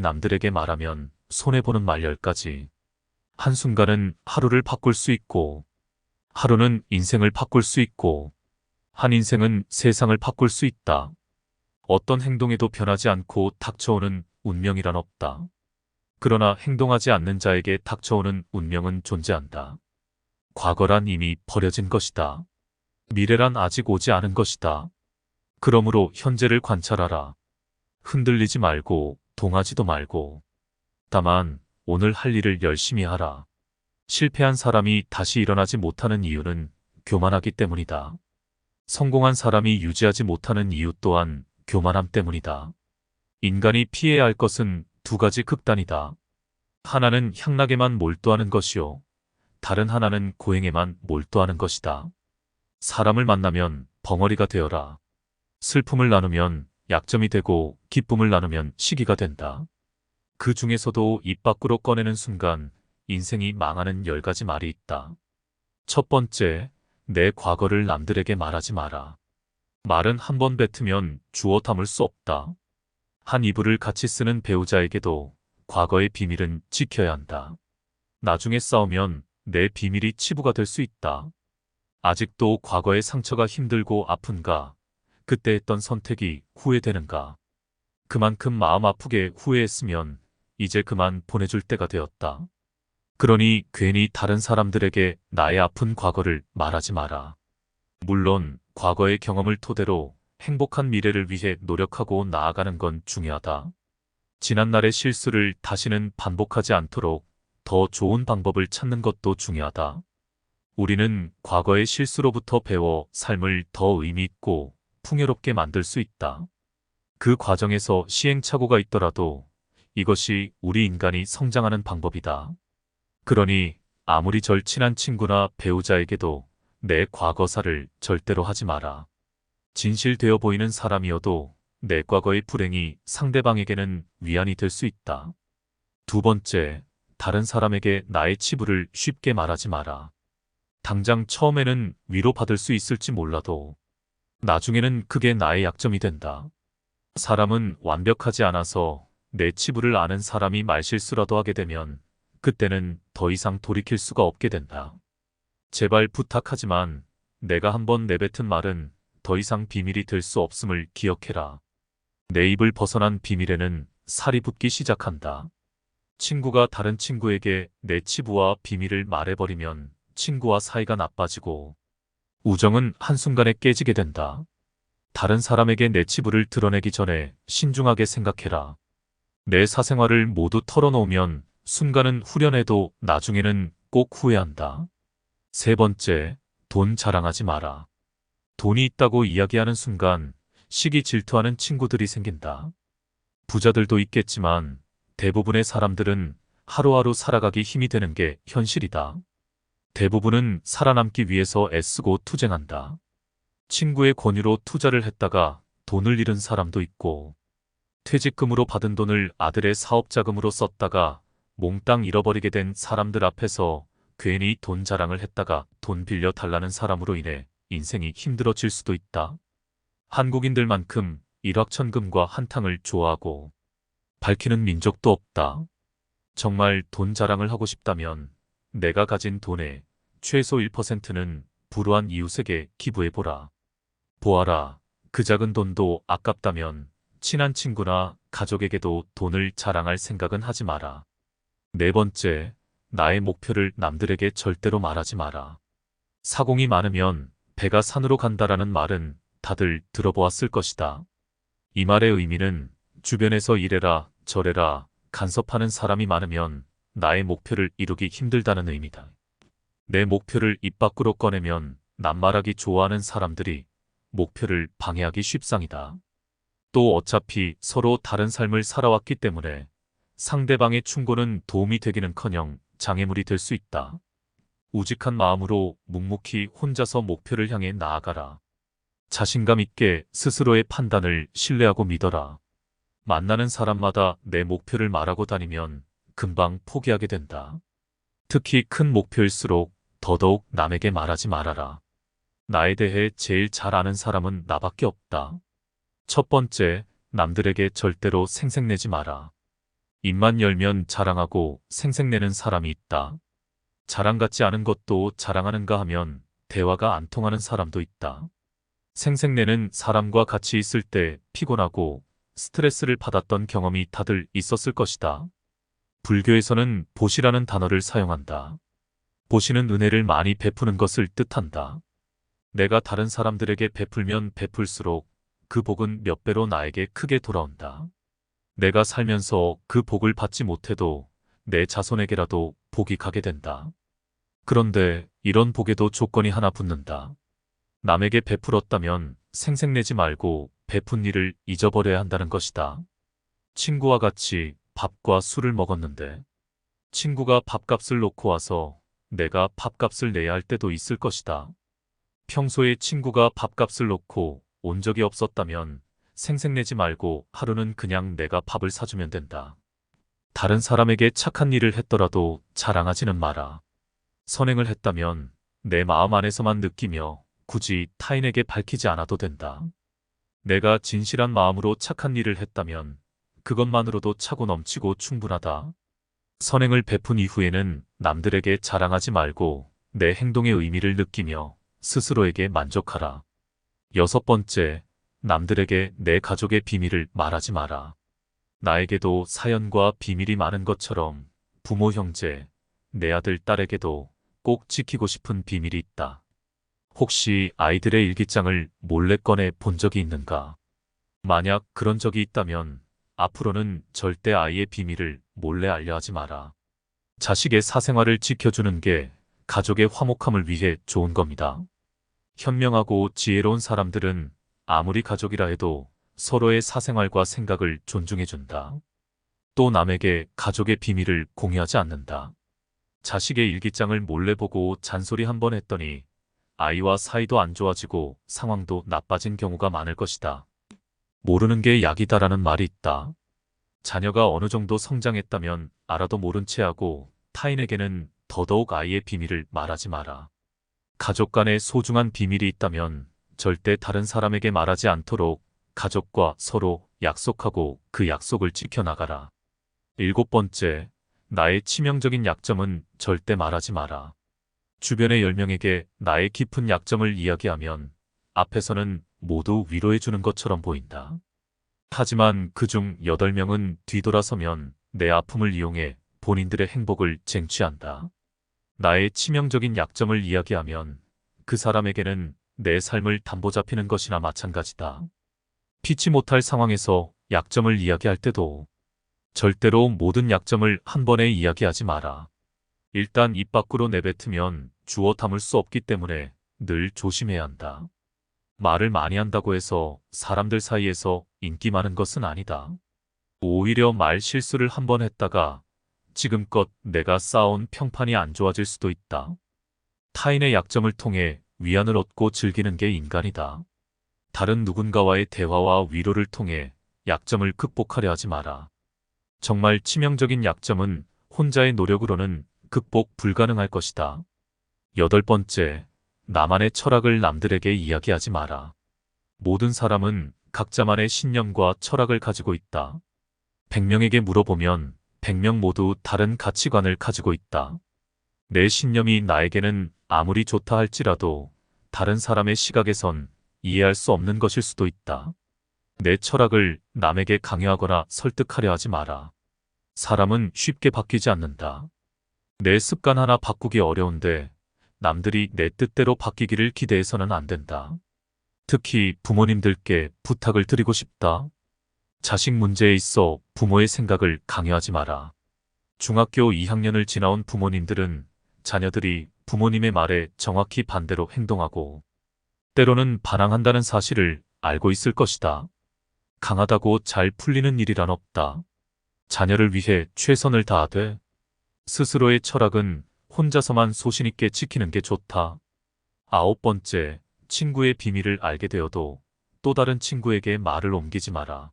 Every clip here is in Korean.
남들에게 말하면 손해보는 말 10가지. 한순간은 하루를 바꿀 수 있고, 하루는 인생을 바꿀 수 있고, 한 인생은 세상을 바꿀 수 있다. 어떤 행동에도 변하지 않고 닥쳐오는 운명이란 없다. 그러나 행동하지 않는 자에게 닥쳐오는 운명은 존재한다. 과거란 이미 버려진 것이다. 미래란 아직 오지 않은 것이다. 그러므로 현재를 관찰하라. 흔들리지 말고 동하지도 말고. 다만 오늘 할 일을 열심히 하라. 실패한 사람이 다시 일어나지 못하는 이유는 교만하기 때문이다. 성공한 사람이 유지하지 못하는 이유 또한 교만함 때문이다. 인간이 피해야 할 것은 두 가지 극단이다. 하나는 향락에만 몰두하는 것이요. 다른 하나는 고행에만 몰두하는 것이다. 사람을 만나면 벙어리가 되어라. 슬픔을 나누면 약점이 되고 기쁨을 나누면 시기가 된다. 그 중에서도 입 밖으로 꺼내는 순간 인생이 망하는 10가지 말이 있다. 첫 번째, 내 과거를 남들에게 말하지 마라. 말은 한 번 뱉으면 주워 담을 수 없다. 한 이불을 같이 쓰는 배우자에게도 과거의 비밀은 지켜야 한다. 나중에 싸우면 내 비밀이 치부가 될 수 있다. 아직도 과거의 상처가 힘들고 아픈가? 그때 했던 선택이 후회되는가? 그만큼 마음 아프게 후회했으면 이제 그만 보내줄 때가 되었다. 그러니 괜히 다른 사람들에게 나의 아픈 과거를 말하지 마라. 물론 과거의 경험을 토대로 행복한 미래를 위해 노력하고 나아가는 건 중요하다. 지난날의 실수를 다시는 반복하지 않도록 더 좋은 방법을 찾는 것도 중요하다. 우리는 과거의 실수로부터 배워 삶을 더 의미 있고 풍요롭게 만들 수 있다. 그 과정에서 시행착오가 있더라도 이것이 우리 인간이 성장하는 방법이다. 그러니 아무리 절친한 친구나 배우자에게도 내 과거사를 절대로 하지 마라. 진실되어 보이는 사람이어도 내 과거의 불행이 상대방에게는 위안이 될 수 있다. 두 번째, 다른 사람에게 나의 치부를 쉽게 말하지 마라. 당장 처음에는 위로받을 수 있을지 몰라도 나중에는 그게 나의 약점이 된다. 사람은 완벽하지 않아서 내 치부를 아는 사람이 말실수라도 하게 되면 그때는 더 이상 돌이킬 수가 없게 된다. 제발 부탁하지만 내가 한번 내뱉은 말은 더 이상 비밀이 될 수 없음을 기억해라. 내 입을 벗어난 비밀에는 살이 붙기 시작한다. 친구가 다른 친구에게 내 치부와 비밀을 말해버리면 친구와 사이가 나빠지고 우정은 한순간에 깨지게 된다. 다른 사람에게 내 치부를 드러내기 전에 신중하게 생각해라. 내 사생활을 모두 털어놓으면 순간은 후련해도 나중에는 꼭 후회한다. 세 번째, 돈 자랑하지 마라. 돈이 있다고 이야기하는 순간 시기 질투하는 친구들이 생긴다. 부자들도 있겠지만 대부분의 사람들은 하루하루 살아가기 힘이 되는 게 현실이다. 대부분은 살아남기 위해서 애쓰고 투쟁한다. 친구의 권유로 투자를 했다가 돈을 잃은 사람도 있고, 퇴직금으로 받은 돈을 아들의 사업자금으로 썼다가 몽땅 잃어버리게 된 사람들 앞에서 괜히 돈 자랑을 했다가 돈 빌려 달라는 사람으로 인해 인생이 힘들어질 수도 있다. 한국인들만큼 일확천금과 한탕을 좋아하고 밝히는 민족도 없다. 정말 돈 자랑을 하고 싶다면 내가 가진 돈의 최소 1%는 불우한 이웃에게 기부해보라. 보아라, 그 작은 돈도 아깝다면 친한 친구나 가족에게도 돈을 자랑할 생각은 하지 마라. 네 번째, 나의 목표를 남들에게 절대로 말하지 마라. 사공이 많으면 배가 산으로 간다라는 말은 다들 들어보았을 것이다. 이 말의 의미는 주변에서 이래라 저래라 간섭하는 사람이 많으면 나의 목표를 이루기 힘들다는 의미다. 내 목표를 입 밖으로 꺼내면 낱말하기 좋아하는 사람들이 목표를 방해하기 쉽상이다. 또 어차피 서로 다른 삶을 살아왔기 때문에 상대방의 충고는 도움이 되기는커녕 장애물이 될 수 있다. 우직한 마음으로 묵묵히 혼자서 목표를 향해 나아가라. 자신감 있게 스스로의 판단을 신뢰하고 믿어라. 만나는 사람마다 내 목표를 말하고 다니면 금방 포기하게 된다. 특히 큰 목표일수록 더더욱 남에게 말하지 말아라. 나에 대해 제일 잘 아는 사람은 나밖에 없다. 첫 번째, 남들에게 절대로 생색내지 마라. 입만 열면 자랑하고 생색내는 사람이 있다. 자랑 같지 않은 것도 자랑하는가 하면 대화가 안 통하는 사람도 있다. 생색내는 사람과 같이 있을 때 피곤하고 스트레스를 받았던 경험이 다들 있었을 것이다. 불교에서는 보시라는 단어를 사용한다. 보시는 은혜를 많이 베푸는 것을 뜻한다. 내가 다른 사람들에게 베풀면 베풀수록 그 복은 몇 배로 나에게 크게 돌아온다. 내가 살면서 그 복을 받지 못해도 내 자손에게라도 복이 가게 된다. 그런데 이런 복에도 조건이 하나 붙는다. 남에게 베풀었다면 생색내지 말고 베푼 일을 잊어버려야 한다는 것이다. 친구와 같이 밥과 술을 먹었는데 친구가 밥값을 놓고 와서 내가 밥값을 내야 할 때도 있을 것이다. 평소에 친구가 밥값을 놓고 온 적이 없었다면 생색내지 말고 하루는 그냥 내가 밥을 사주면 된다. 다른 사람에게 착한 일을 했더라도 자랑하지는 마라. 선행을 했다면 내 마음 안에서만 느끼며 굳이 타인에게 밝히지 않아도 된다. 내가 진실한 마음으로 착한 일을 했다면 그것만으로도 차고 넘치고 충분하다. 선행을 베푼 이후에는 남들에게 자랑하지 말고 내 행동의 의미를 느끼며 스스로에게 만족하라. 6번째, 남들에게 내 가족의 비밀을 말하지 마라. 나에게도 사연과 비밀이 많은 것처럼 부모, 형제, 내 아들, 딸에게도 꼭 지키고 싶은 비밀이 있다. 혹시 아이들의 일기장을 몰래 꺼내 본 적이 있는가? 만약 그런 적이 있다면 앞으로는 절대 아이의 비밀을 몰래 알려하지 마라. 자식의 사생활을 지켜주는 게 가족의 화목함을 위해 좋은 겁니다. 현명하고 지혜로운 사람들은 아무리 가족이라 해도 서로의 사생활과 생각을 존중해준다. 또 남에게 가족의 비밀을 공유하지 않는다. 자식의 일기장을 몰래 보고 잔소리 한 번 했더니 아이와 사이도 안 좋아지고 상황도 나빠진 경우가 많을 것이다. 모르는 게 약이다라는 말이 있다. 자녀가 어느 정도 성장했다면 알아도 모른 채 하고 타인에게는 더더욱 아이의 비밀을 말하지 마라. 가족 간에 소중한 비밀이 있다면 절대 다른 사람에게 말하지 않도록 가족과 서로 약속하고 그 약속을 지켜나가라. 7번째, 나의 치명적인 약점은 절대 말하지 마라. 주변의 10명에게 나의 깊은 약점을 이야기하면 앞에서는 모두 위로해주는 것처럼 보인다. 하지만 그중 8명은 뒤돌아서면 내 아픔을 이용해 본인들의 행복을 쟁취한다. 나의 치명적인 약점을 이야기하면 그 사람에게는 내 삶을 담보 잡히는 것이나 마찬가지다. 피치 못할 상황에서 약점을 이야기할 때도 절대로 모든 약점을 한 번에 이야기하지 마라. 일단 입 밖으로 내뱉으면 주워 담을 수 없기 때문에 늘 조심해야 한다. 말을 많이 한다고 해서 사람들 사이에서 인기 많은 것은 아니다. 오히려 말 실수를 한 번 했다가 지금껏 내가 쌓아온 평판이 안 좋아질 수도 있다. 타인의 약점을 통해 위안을 얻고 즐기는 게 인간이다. 다른 누군가와의 대화와 위로를 통해 약점을 극복하려 하지 마라. 정말 치명적인 약점은 혼자의 노력으로는 극복 불가능할 것이다. 8번째, 나만의 철학을 남들에게 이야기하지 마라. 모든 사람은 각자만의 신념과 철학을 가지고 있다. 100명에게 물어보면 100명 모두 다른 가치관을 가지고 있다. 내 신념이 나에게는 아무리 좋다 할지라도 다른 사람의 시각에선 이해할 수 없는 것일 수도 있다. 내 철학을 남에게 강요하거나 설득하려 하지 마라. 사람은 쉽게 바뀌지 않는다. 내 습관 하나 바꾸기 어려운데 남들이 내 뜻대로 바뀌기를 기대해서는 안 된다. 특히 부모님들께 부탁을 드리고 싶다. 자식 문제에 있어 부모의 생각을 강요하지 마라. 중학교 2학년을 지나온 부모님들은 자녀들이 부모님의 말에 정확히 반대로 행동하고 때로는 반항한다는 사실을 알고 있을 것이다. 강하다고 잘 풀리는 일이란 없다. 자녀를 위해 최선을 다하되 스스로의 철학은 혼자서만 소신 있게 지키는 게 좋다. 9번째, 친구의 비밀을 알게 되어도 또 다른 친구에게 말을 옮기지 마라.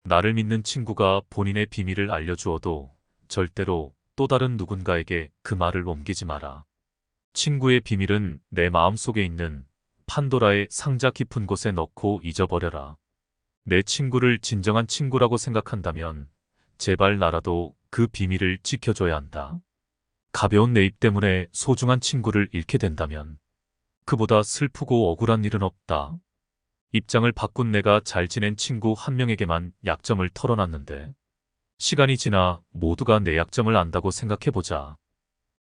나를 믿는 친구가 본인의 비밀을 알려주어도 절대로 또 다른 누군가에게 그 말을 옮기지 마라. 친구의 비밀은 내 마음속에 있는 판도라의 상자 깊은 곳에 넣고 잊어버려라. 내 친구를 진정한 친구라고 생각한다면 제발 나라도 그 비밀을 지켜줘야 한다. 가벼운 내 입 때문에 소중한 친구를 잃게 된다면 그보다 슬프고 억울한 일은 없다. 입장을 바꾼 내가 잘 지낸 친구 한 명에게만 약점을 털어놨는데 시간이 지나 모두가 내 약점을 안다고 생각해보자.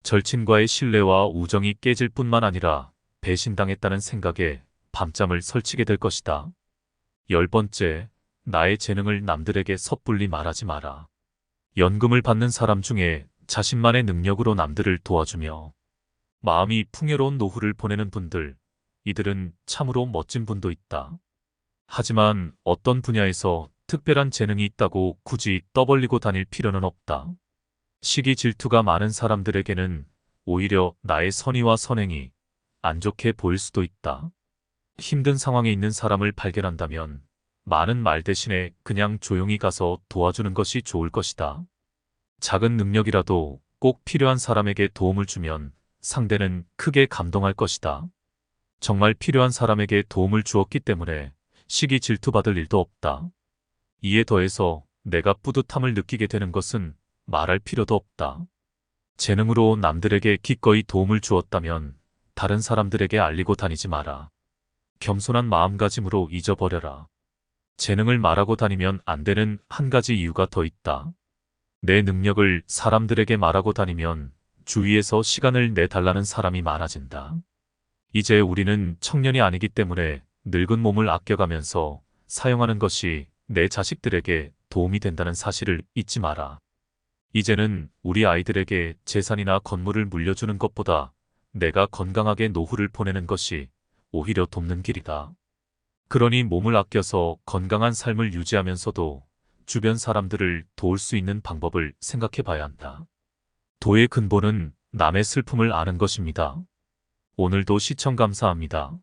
절친과의 신뢰와 우정이 깨질 뿐만 아니라 배신당했다는 생각에 밤잠을 설치게 될 것이다. 10번째, 나의 재능을 남들에게 섣불리 말하지 마라. 연금을 받는 사람 중에 자신만의 능력으로 남들을 도와주며 마음이 풍요로운 노후를 보내는 분들, 이들은 참으로 멋진 분도 있다. 하지만 어떤 분야에서 특별한 재능이 있다고 굳이 떠벌리고 다닐 필요는 없다. 시기 질투가 많은 사람들에게는 오히려 나의 선의와 선행이 안 좋게 보일 수도 있다. 힘든 상황에 있는 사람을 발견한다면 많은 말 대신에 그냥 조용히 가서 도와주는 것이 좋을 것이다. 작은 능력이라도 꼭 필요한 사람에게 도움을 주면 상대는 크게 감동할 것이다. 정말 필요한 사람에게 도움을 주었기 때문에 시기 질투받을 일도 없다. 이에 더해서 내가 뿌듯함을 느끼게 되는 것은 말할 필요도 없다. 재능으로 남들에게 기꺼이 도움을 주었다면 다른 사람들에게 알리고 다니지 마라. 겸손한 마음가짐으로 잊어버려라. 재능을 말하고 다니면 안 되는 한 가지 이유가 더 있다. 내 능력을 사람들에게 말하고 다니면 주위에서 시간을 내달라는 사람이 많아진다. 이제 우리는 청년이 아니기 때문에 늙은 몸을 아껴가면서 사용하는 것이 내 자식들에게 도움이 된다는 사실을 잊지 마라. 이제는 우리 아이들에게 재산이나 건물을 물려주는 것보다 내가 건강하게 노후를 보내는 것이 오히려 돕는 길이다. 그러니 몸을 아껴서 건강한 삶을 유지하면서도 주변 사람들을 도울 수 있는 방법을 생각해 봐야 한다. 도의 근본은 남의 슬픔을 아는 것입니다. 오늘도 시청 감사합니다.